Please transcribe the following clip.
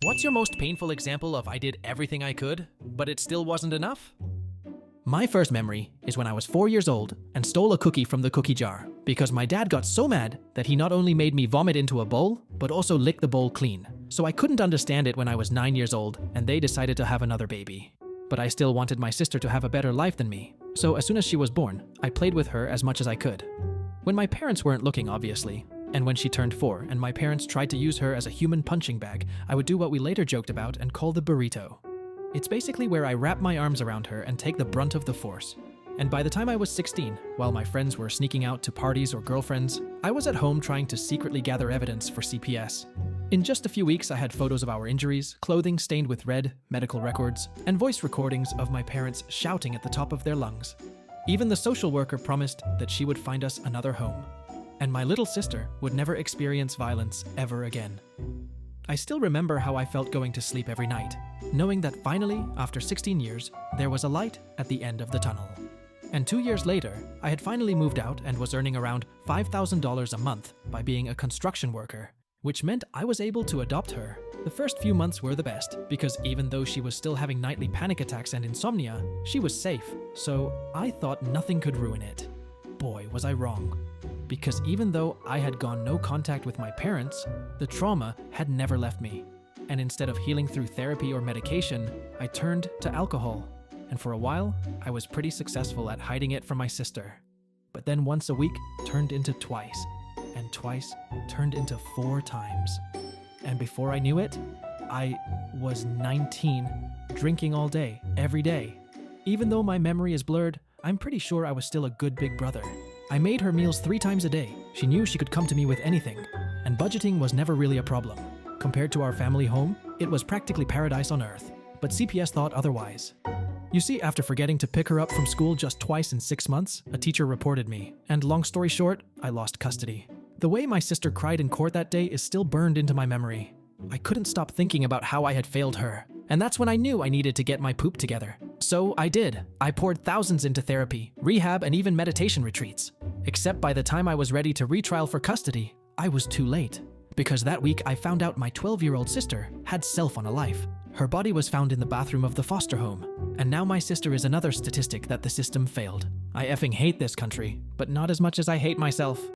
What's your most painful example of I did everything I could, but it still wasn't enough? My first memory is when I was 4 years old and stole a cookie from the cookie jar because my dad got so mad that he not only made me vomit into a bowl, but also lick the bowl clean. So I couldn't understand it when I was 9 years old and they decided to have another baby. But I still wanted my sister to have a better life than me. So as soon as she was born, I played with her as much as I could. When my parents weren't looking, obviously, and when she turned 4 and my parents tried to use her as a human punching bag, I would do what we later joked about and call the burrito. It's basically where I wrap my arms around her and take the brunt of the force. And by the time I was 16, while my friends were sneaking out to parties or girlfriends, I was at home trying to secretly gather evidence for CPS. In just a few weeks, I had photos of our injuries, clothing stained with red, medical records, and voice recordings of my parents shouting at the top of their lungs. Even the social worker promised that she would find us another home, and my little sister would never experience violence ever again. I still remember how I felt going to sleep every night, knowing that finally, after 16 years, there was a light at the end of the tunnel. And 2 years later, I had finally moved out and was earning around $5,000 a month by being a construction worker, which meant I was able to adopt her. The first few months were the best, because even though she was still having nightly panic attacks and insomnia, she was safe, so I thought nothing could ruin it. Boy, was I wrong. Because even though I had gone no contact with my parents, the trauma had never left me. And instead of healing through therapy or medication, I turned to alcohol. And for a while, I was pretty successful at hiding it from my sister. But then once a week turned into twice, and twice turned into 4 times. And before I knew it, I was 19, drinking all day, every day. Even though my memory is blurred, I'm pretty sure I was still a good big brother. I made her meals 3 times a day. She knew she could come to me with anything, and budgeting was never really a problem. Compared to our family home, it was practically paradise on earth, but CPS thought otherwise. You see, after forgetting to pick her up from school just twice in 6 months, a teacher reported me, and long story short, I lost custody. The way my sister cried in court that day is still burned into my memory. I couldn't stop thinking about how I had failed her, and that's when I knew I needed to get my poop together. So I did. I poured thousands into therapy, rehab, and even meditation retreats. Except by the time I was ready to retrial for custody, I was too late. Because that week I found out my 12-year-old sister had self-on-a-life. Her body was found in the bathroom of the foster home. And now my sister is another statistic that the system failed. I effing hate this country, but not as much as I hate myself.